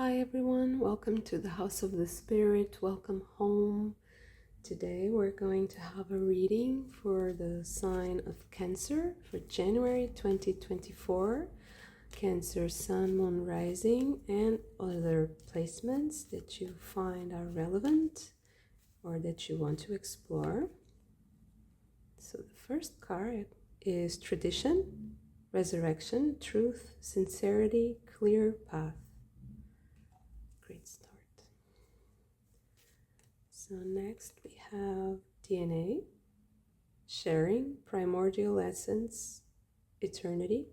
Hi everyone, welcome to the House of the Spirit, welcome home. Today we're going to have a reading for the sign of Cancer for January 2024. Cancer, Sun, Moon, Rising, and other placements that you find are relevant or that you want to explore. So the first card is Tradition, Resurrection, Truth, Sincerity, Clear Path. Great start. So next we have DNA, Sharing, Primordial Essence, Eternity.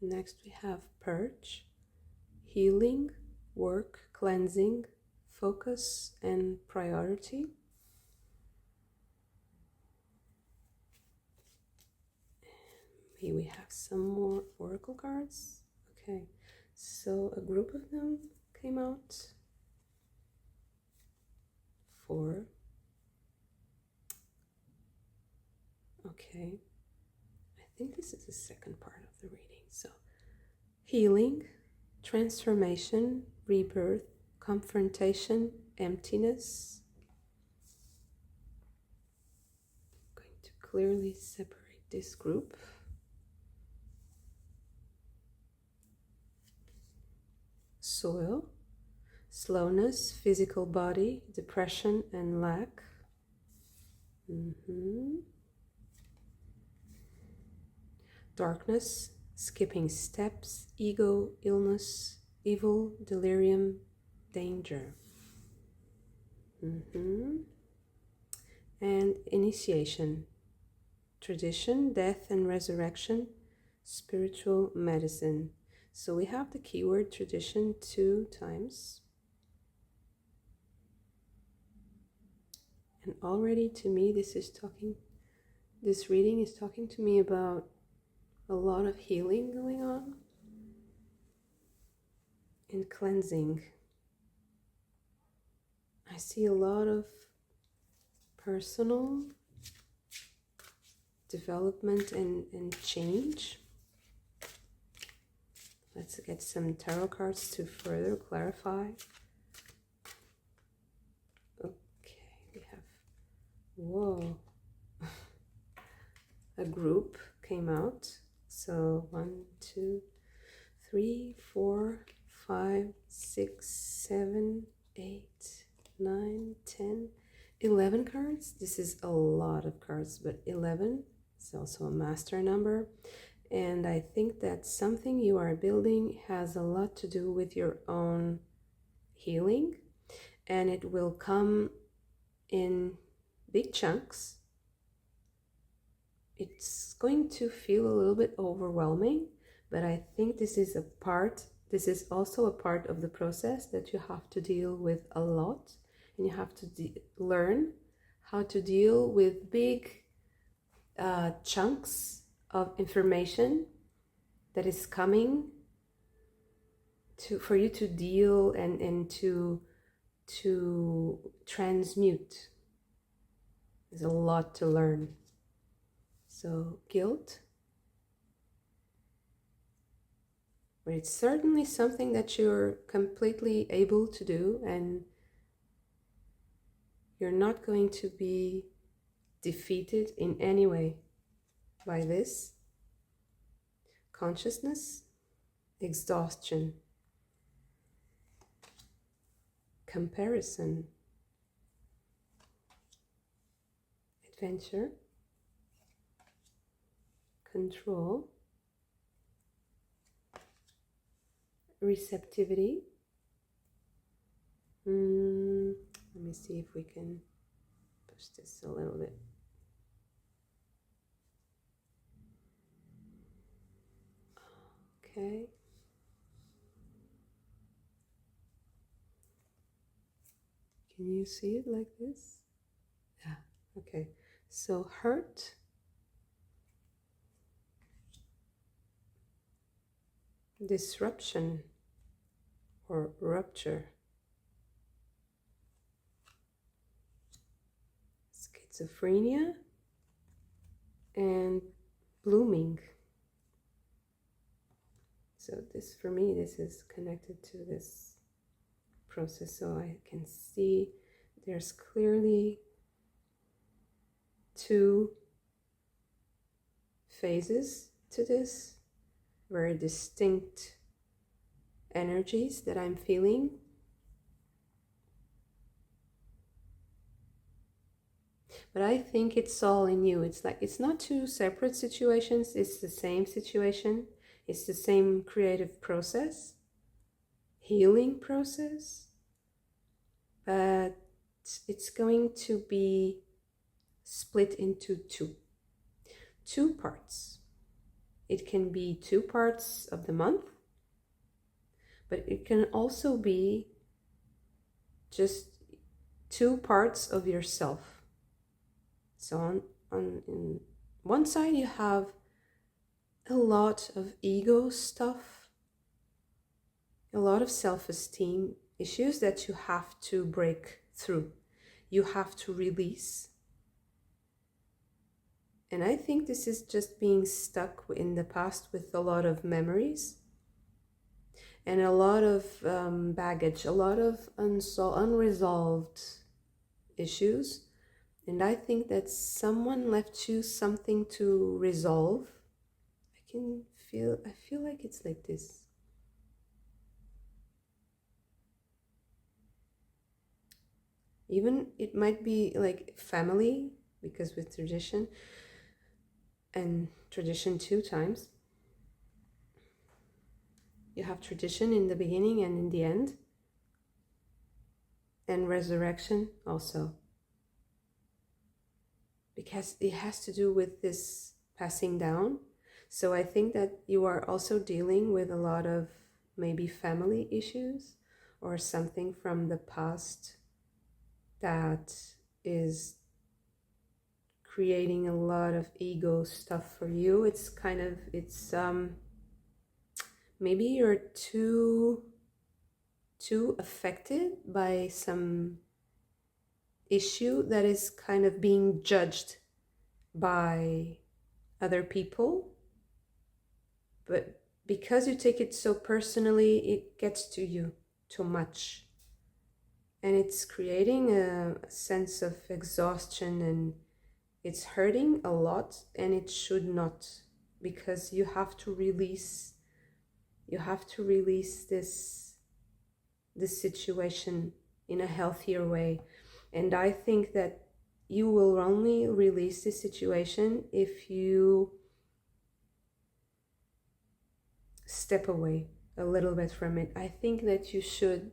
Next we have Purge, Healing, Work, Cleansing, Focus, and Priority. May we have some more oracle cards. Okay, so a group of them came out. 4. Okay, I think this is the second part of the reading. So, healing, transformation, rebirth, confrontation, emptiness. I'm going to clearly separate this group. Soil, slowness, physical body, depression, and lack. Darkness, skipping steps, ego, illness, evil, delirium, danger. And initiation, tradition, death and resurrection, spiritual medicine. So we have the keyword tradition 2 times. And already to me, this reading is talking to me about a lot of healing going on and cleansing. I see a lot of personal development and change. Let's get some tarot cards to further clarify. Okay, we have, whoa, a group came out. So 1, 2, 3, 4, 5, 6, 7, 8, 9, 10, 11 cards. This is a lot of cards, but 11 is also a master number. And I think that something you are building has a lot to do with your own healing, and it will come in big chunks. It's going to feel a little bit overwhelming, but I think this is also a part of the process that you have to deal with a lot, and you have to learn how to deal with big chunks of information that is coming for you to deal and to transmute. There's a lot to learn. So guilt, but it's certainly something that you're completely able to do, and you're not going to be defeated in any way by this. Consciousness, exhaustion, comparison, adventure, control, receptivity. Let me see if we can push this a little bit. Okay. Can you see it like this? Yeah, okay. So hurt, disruption or rupture, schizophrenia, and blooming. So this, for me, this is connected to this process. So I can see there's clearly two phases to this, very distinct energies that I'm feeling. But I think it's all in you. It's like, it's not two separate situations, it's the same situation. It's the same creative process, healing process, but it's going to be split into two parts. It can be 2 parts of the month, but it can also be just 2 parts of yourself. So on one side you have a lot of ego stuff, a lot of self-esteem issues that you have to break through. You have to release. And I think this is just being stuck in the past with a lot of memories and a lot of baggage, a lot of unresolved issues. And I think that someone left you something to resolve. I feel like it's like this. Even it might be like family, because with tradition, and tradition 2 times. You have tradition in the beginning and in the end. And resurrection also. Because it has to do with this passing down. So I think that you are also dealing with a lot of maybe family issues or something from the past that is creating a lot of ego stuff for you. It's kind of, maybe you're too affected by some issue that is kind of being judged by other people, but because you take it so personally, it gets to you too much, and it's creating a sense of exhaustion, and it's hurting a lot, and it should not, because you have to release this situation in a healthier way. And I think that you will only release this situation if you step away a little bit from it. I think that you should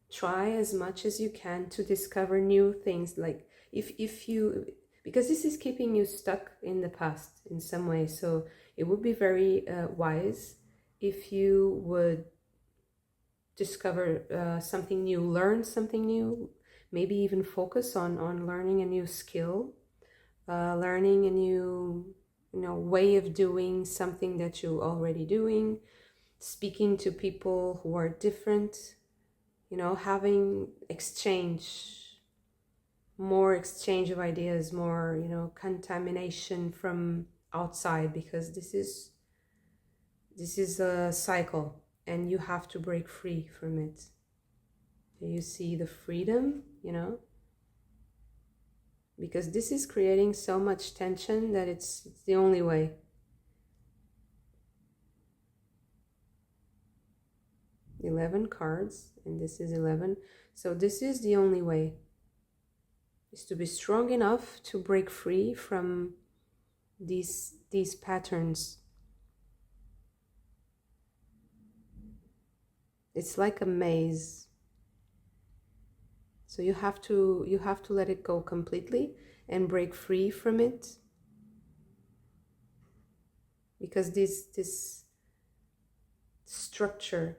try as much as you can to discover new things, like if you, because this is keeping you stuck in the past in some way. So it would be very wise if you would discover something new, learn something new, maybe even focus on learning a new skill, learning a new way of doing something that you're already doing, speaking to people who are different, having more exchange of ideas, more contamination from outside, because this is a cycle and you have to break free from it. You see the freedom, because this is creating so much tension that it's the only way. $11 cards, and this is 11. So this is the only way, is to be strong enough to break free from these patterns. It's like a maze. So you have to let it go completely and break free from it, because this structure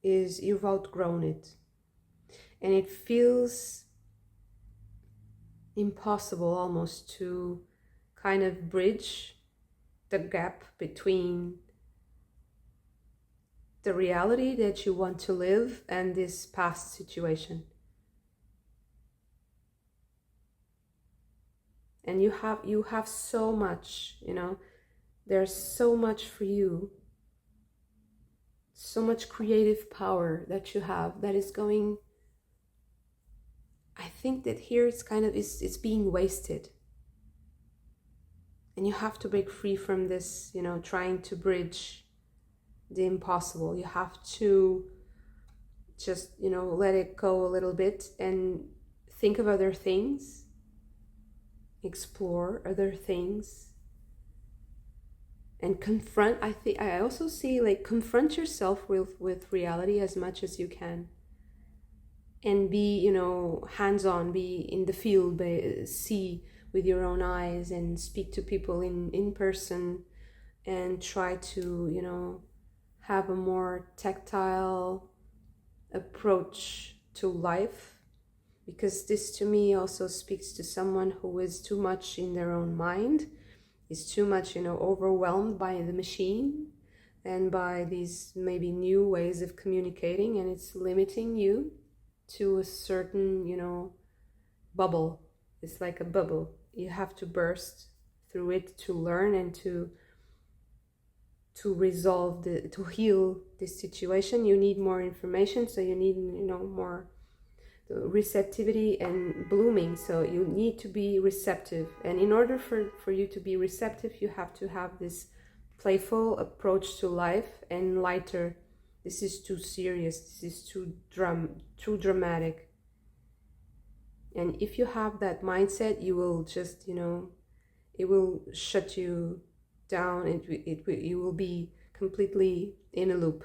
is, you've outgrown it, and it feels impossible almost to kind of bridge the gap between the reality that you want to live and this past situation. And you have so much, There's so much for you, so much creative power that you have that is going, I think that here it's kind of, it's being wasted. And you have to break free from this, you know, trying to bridge the impossible. You have to just, you know, let it go a little bit and think of other things, explore other things, and confront. I also see, like, confront yourself with reality as much as you can, and be, you know, hands-on, be in the field, see with your own eyes, and speak to people in person, and try to, you know, have a more tactile approach to life, because this to me also speaks to someone who is too much in their own mind, is too much, you know, overwhelmed by the machine and by these maybe new ways of communicating, and it's limiting you to a certain, you know, bubble. It's like a bubble. You have to burst through it to learn and to resolve to heal this situation. You need more information, so you need, you know, more receptivity and blooming. So you need to be receptive, and in order for you to be receptive, you have to have this playful approach to life and lighter. This is too serious, this is too dramatic. And if you have that mindset, you will just, you know, it will shut you down, and you will be completely in a loop.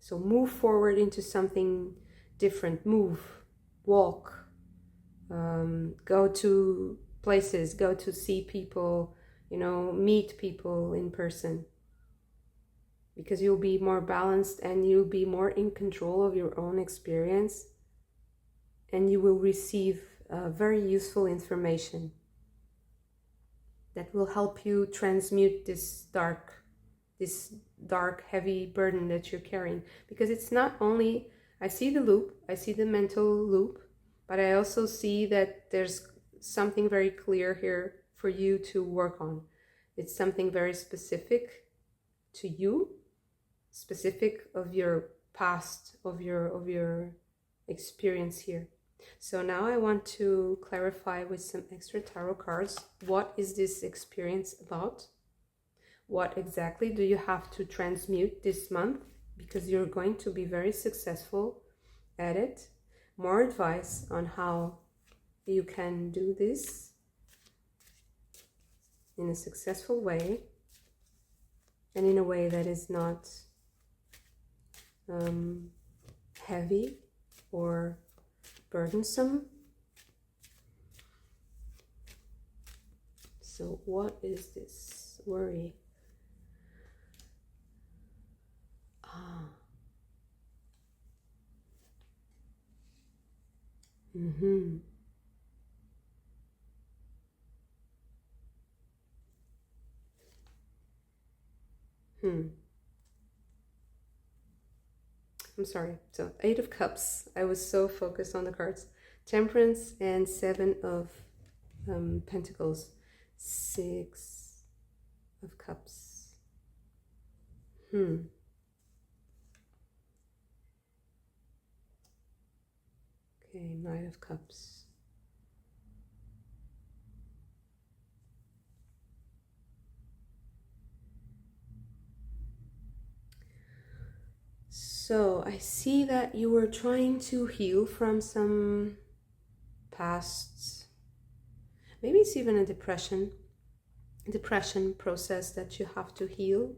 So move forward into something different. Move, walk, go to places, go to see people, you know, meet people in person, because you'll be more balanced and you'll be more in control of your own experience, and you will receive very useful information that will help you transmute this dark, heavy burden that you're carrying. Because it's not only, I see the loop, I see the mental loop, but I also see that there's something very clear here for you to work on. It's something very specific to you, specific of your past, of your experience here. So now I want to clarify with some extra tarot cards, what is this experience about? What exactly do you have to transmute this month? Because you're going to be very successful at it. More advice on how you can do this in a successful way, and in a way that is not heavy or burdensome. So what is this worry? Mm-hmm. I'm sorry. So 8 of Cups. I was so focused on the cards. Temperance and 7 of Pentacles. 6 of Cups. Okay, Knight of Cups. So I see that you were trying to heal from some past, maybe it's even a depression process that you have to heal.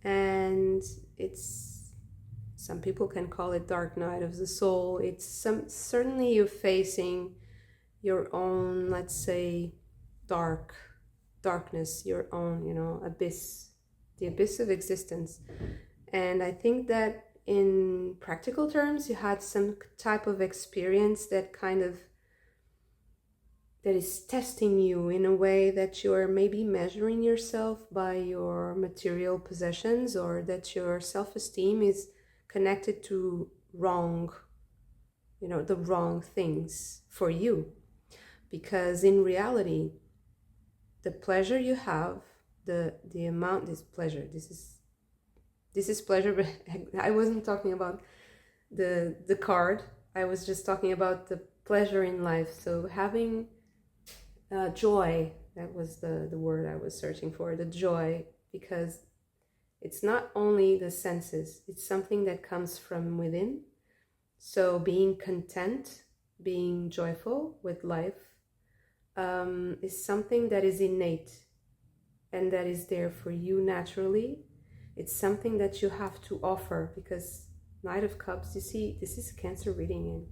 And it's, some people can call it dark night of the soul. It's certainly you're facing your own, let's say, darkness, your own, you know, abyss, the abyss of existence. And I think that in practical terms, you had some type of experience that is testing you in a way that you're maybe measuring yourself by your material possessions, or that your self-esteem is connected to wrong, you know, the wrong things for you. Because in reality, the pleasure you have the amount is pleasure. This is pleasure, but I wasn't talking about the card. I was just talking about the pleasure in life. So having joy, that was the word I was searching for, the joy, because it's not only the senses, it's something that comes from within. So being content, being joyful with life, is something that is innate and that is there for you naturally. It's something that you have to offer, because Knight of Cups, you see, this is Cancer reading, and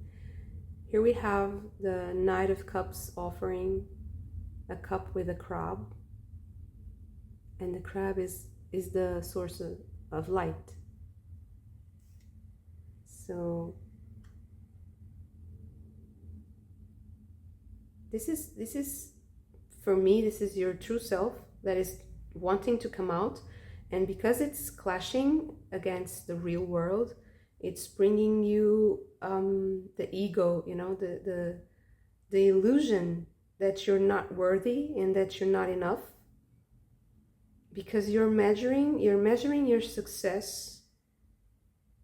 here we have the Knight of Cups offering a cup with a crab, and the crab is the source of light. So this is for me, this is your true self that is wanting to come out, and because it's clashing against the real world, it's bringing you the ego, you know, the illusion that you're not worthy and that you're not enough, because you're measuring your success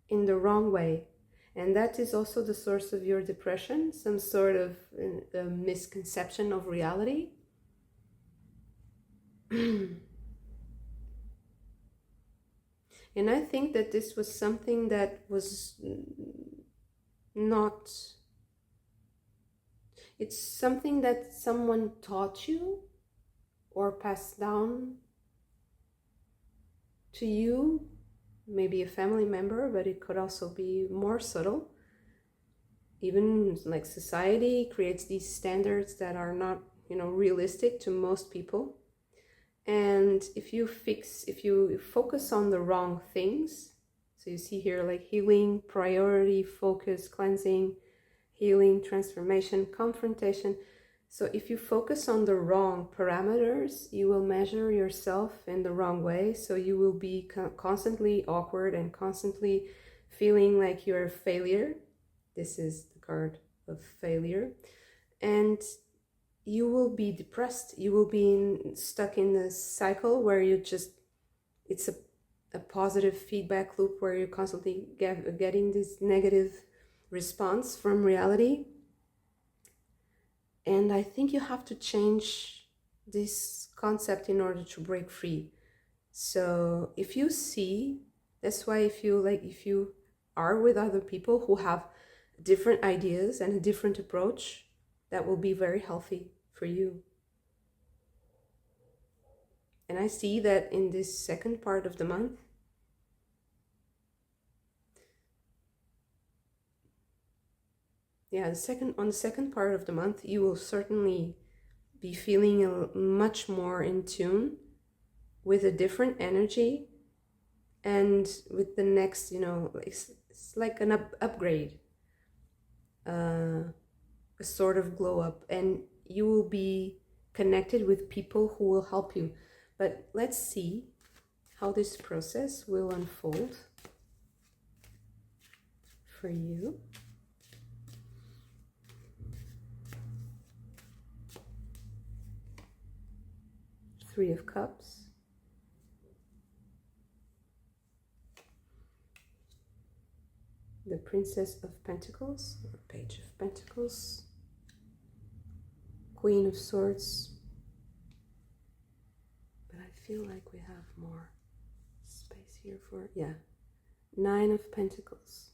in the wrong way. And that is also the source of your depression, some sort of misconception of reality. And I think that this was something that was not... It's something that someone taught you or passed down to you, maybe a family member, but it could also be more subtle. Even like society creates these standards that are not, you know, realistic to most people. And if you focus on the wrong things, so you see here like healing, priority, focus, cleansing, healing, transformation, confrontation. So if you focus on the wrong parameters, you will measure yourself in the wrong way. So you will be constantly awkward and constantly feeling like you're a failure. This is the card of failure. And you will be depressed. You will be stuck in this cycle where you just, it's a positive feedback loop where you're constantly getting this negative response from reality. And I think you have to change this concept in order to break free. So if you see, that's why if you are with other people who have different ideas and a different approach, that will be very healthy for you. And I see that in this second part of the month, on the second part of the month, you will certainly be feeling much more in tune with a different energy, and with the next, you know, it's like an upgrade, a sort of glow up, and you will be connected with people who will help you. But let's see how this process will unfold for you. Three of Cups. The Princess of Pentacles, or Page of Pentacles. Queen of Swords. But I feel like we have more space here for, Nine of Pentacles.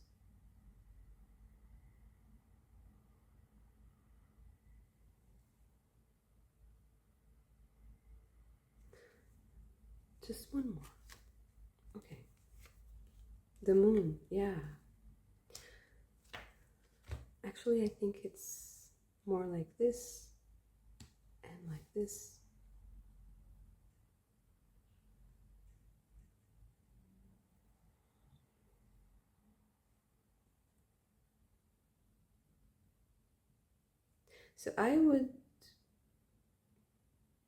Just one more. Okay. The Moon, Actually, I think it's more like this and like this. So I would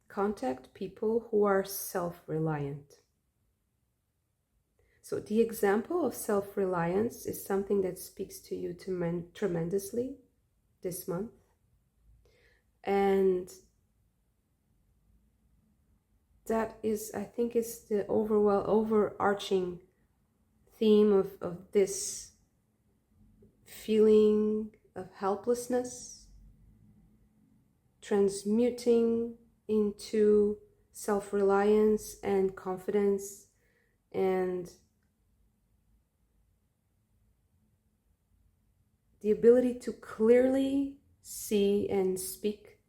contact people who are self-reliant. So the example of self-reliance is something that speaks to you tremendously this month. And that is, I think, is the overarching theme of this feeling of helplessness, transmuting into self-reliance and confidence, and the ability to clearly see and speak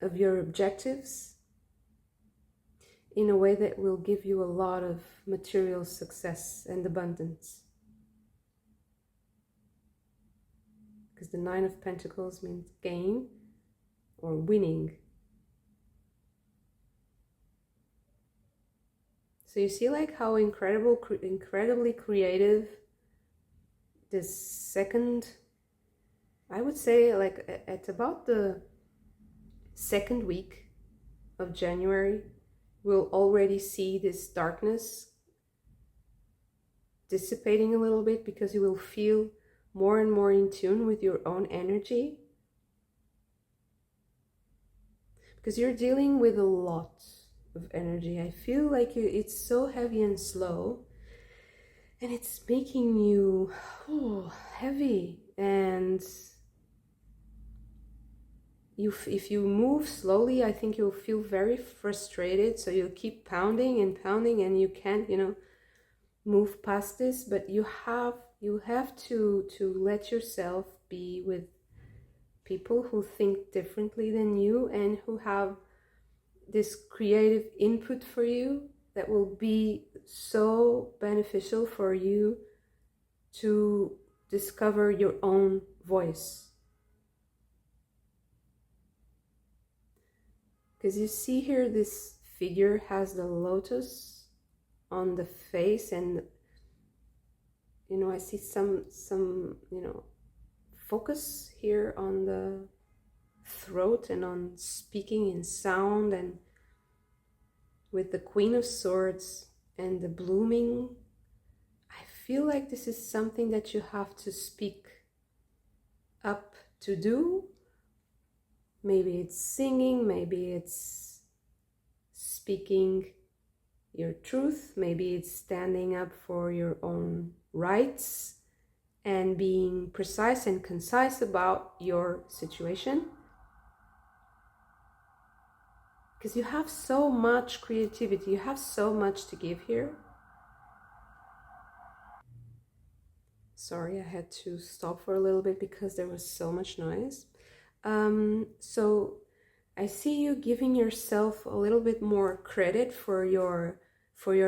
of your objectives in a way that will give you a lot of material success and abundance. Because the Nine of Pentacles means gain or winning. So you see like how incredibly creative this second, I would say like at about the second week of January, we'll already see this darkness dissipating a little bit, because you will feel more and more in tune with your own energy, because you're dealing with a lot of energy. I feel like it's so heavy and slow, and it's making you heavy, and if you move slowly, I think you'll feel very frustrated, so you'll keep pounding and pounding, and you can't, move past this. But you have to let yourself be with people who think differently than you and who have this creative input for you that will be so beneficial for you to discover your own voice. Because you see here, this figure has the lotus on the face, and I see some focus here on the throat and on speaking in sound, and with the Queen of Swords and the blooming, I feel like this is something that you have to speak up to do. Maybe it's singing, maybe it's speaking your truth, maybe it's standing up for your own rights and being precise and concise about your situation. Because you have so much creativity, you have so much to give here. Sorry, I had to stop for a little bit because there was so much noise. So I see you giving yourself a little bit more credit for your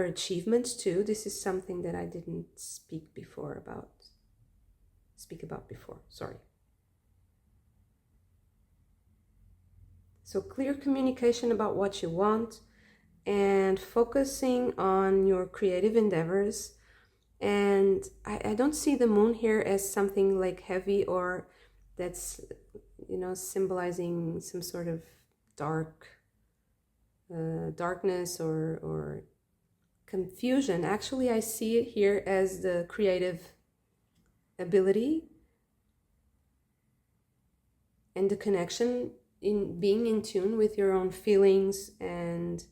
achievements too. This is something that I didn't speak about before. Sorry. So clear communication about what you want, and focusing on your creative endeavors. And I don't see the moon here as something like heavy, or that's symbolizing some sort of darkness or confusion. Actually, I see it here as the creative ability and the connection in being in tune with your own feelings and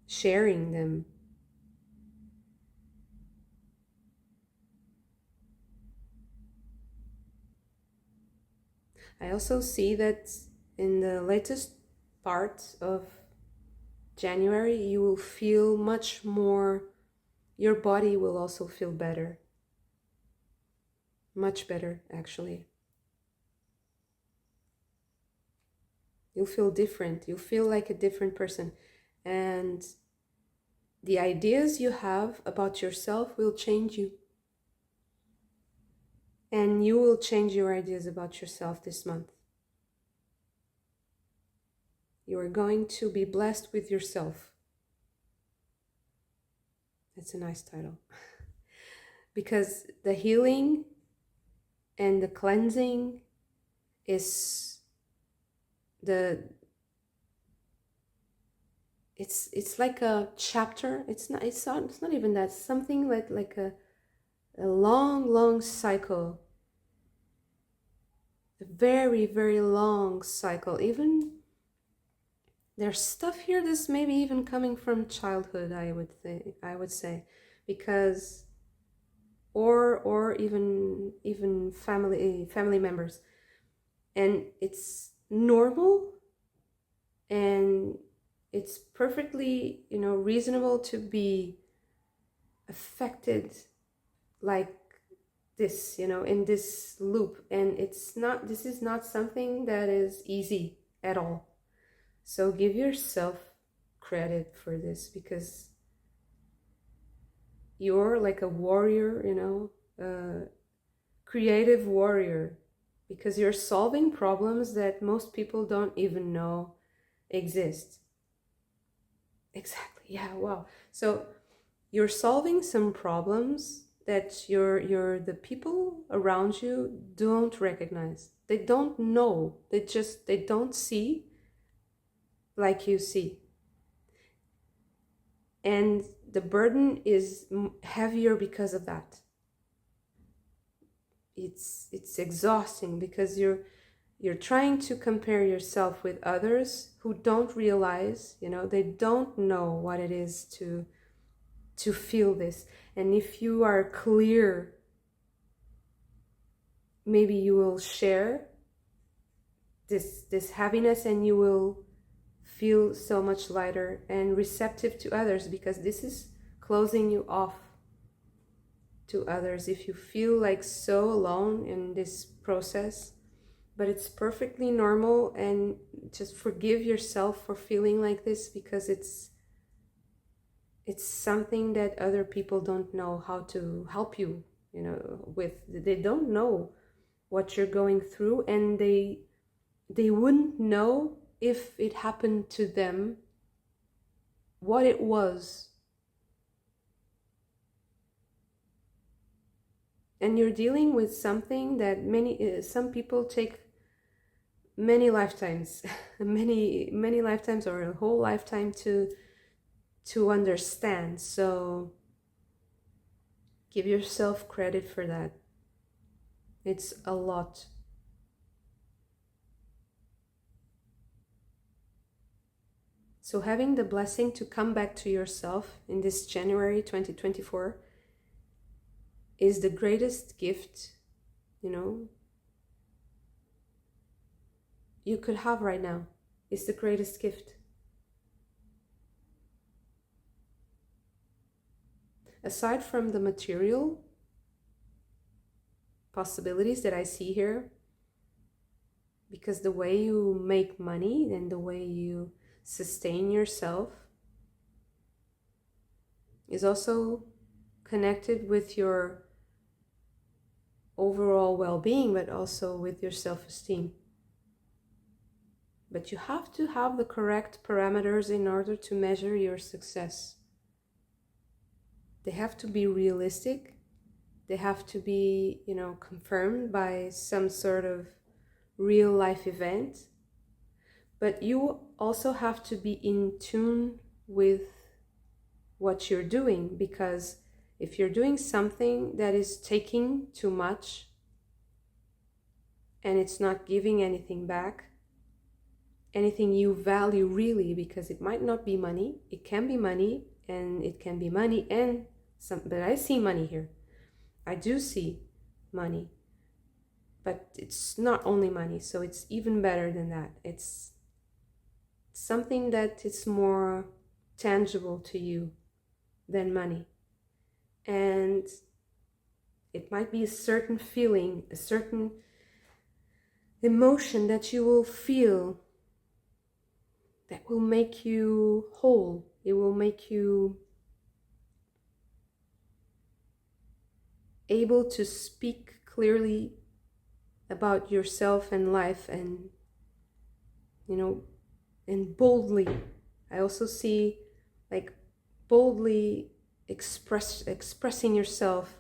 sharing them. I also see that in the latest part of January, you will feel much more, your body will also feel better. Much better, actually. You'll feel different. You'll feel like a different person. And the ideas you have about yourself will change you. And you will change your ideas about yourself this month. You are going to be blessed with yourself. That's a nice title. Because the healing and the cleansing is it's like a chapter. It's not even that. Something like a long cycle. A very, very long cycle. Even There's stuff here that's maybe even coming from childhood, I would say, because or even family members, and it's normal, and it's perfectly, reasonable to be affected like this, in this loop. And this is not something that is easy at all. So give yourself credit for this, because you're like a warrior, a creative warrior, because you're solving problems that most people don't even know exist. Exactly. Yeah, wow. So you're solving some problems that the people around you don't recognize. They don't know. They don't see like you see. And the burden is heavier because of that. It's exhausting, because you're trying to compare yourself with others who don't realize, they don't know what it is to feel this. And if you are clear, maybe you will share this happiness, and you will feel so much lighter and receptive to others, because this is closing you off to others if you feel like so alone in this process. But it's perfectly normal, and just forgive yourself for feeling like this, because it's something that other people don't know how to help you, with. They don't know what you're going through, and they wouldn't know if it happened to them what it was. And you're dealing with something that some people take many lifetimes many lifetimes, or a whole lifetime to understand. So give yourself credit for that. It's a lot. So having the blessing to come back to yourself in this January 2024 is the greatest gift, you could have right now. It's the greatest gift. Aside from the material possibilities that I see here, because the way you make money and the way you sustain yourself is also connected with your overall well-being, but also with your self-esteem. But you have to have the correct parameters in order to measure your success. They have to be realistic. They have to be, confirmed by some sort of real life event. But you also have to be in tune with what you're doing, because if you're doing something that is taking too much and it's not giving anything back, anything you value really, because it might not be money, it can be money, and it can be money and some, but I see money here. I do see money, but it's not only money, so it's even better than that. It's something that is more tangible to you than money. And it might be a certain feeling, a certain emotion that you will feel that will make you whole. It will make you able to speak clearly about yourself and life, and and boldly. I also see like boldly expressing yourself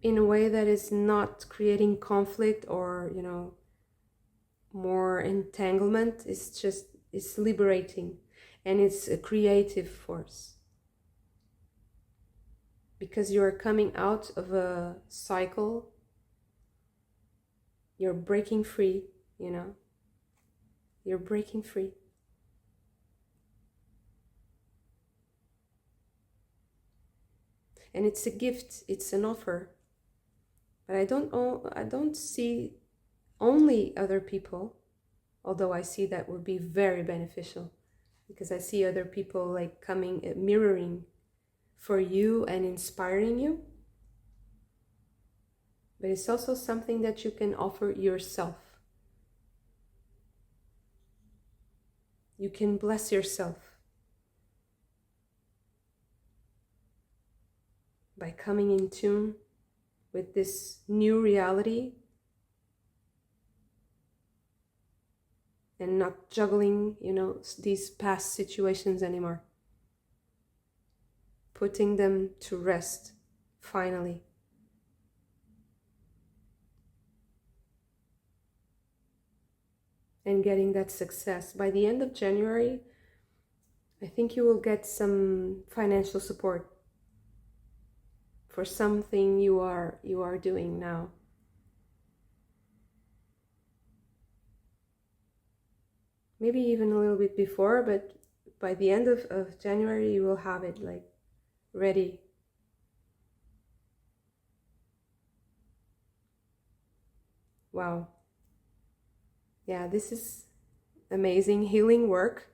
in a way that is not creating conflict or more entanglement. It's liberating, and it's a creative force, because you're coming out of a cycle. You're breaking free, You're breaking free. And it's a gift, it's an offer. But I don't see only other people, although I see that would be very beneficial, because I see other people like coming, mirroring for you and inspiring you. But it's also something that you can offer yourself. You can bless yourself by coming in tune with this new reality and not juggling, these past situations anymore. Putting them to rest, finally. And getting that success. By the end of January, I think you will get some financial support for something you are doing now. Maybe even a little bit before, but by the end of January, you will have it like ready. Wow. Yeah, this is amazing healing work.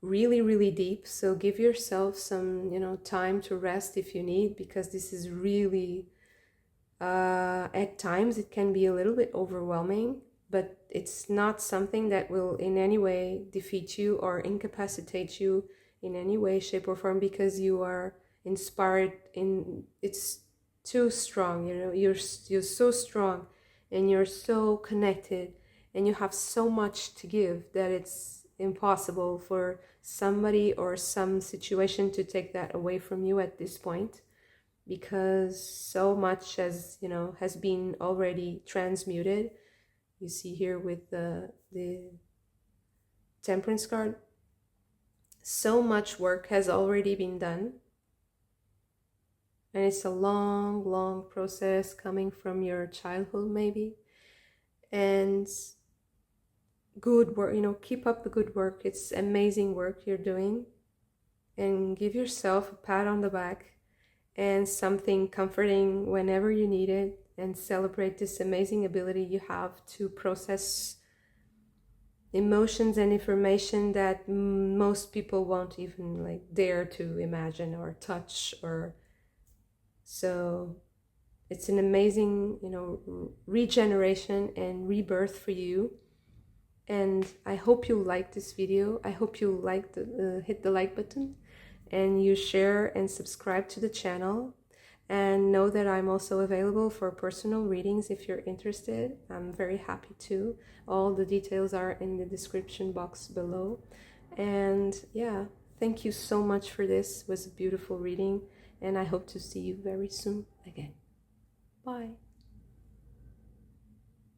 Really, really deep. So give yourself some, time to rest if you need, because this is really, at times it can be a little bit overwhelming, but it's not something that will in any way defeat you or incapacitate you in any way, shape or form, because you are inspired it's too strong, you're so strong and you're so connected and you have so much to give that it's impossible for somebody or some situation to take that away from you at this point, because so much has been already transmuted. You see here with the Temperance card, so much work has already been done, and it's a long process coming from your childhood maybe. And good work, keep up the good work. It's amazing work you're doing, and give yourself a pat on the back and something comforting whenever you need it, and celebrate this amazing ability you have to process emotions and information that most people won't even dare to imagine or touch. Or so it's an amazing regeneration and rebirth for you. And I hope you like this video. I hope you hit the like button, and you share and subscribe to the channel, and know that I'm also available for personal readings if you're interested. I'm very happy to. All the details are in the description box below. And yeah, thank you so much for this. It was a beautiful reading, and I hope to see you very soon again. Bye.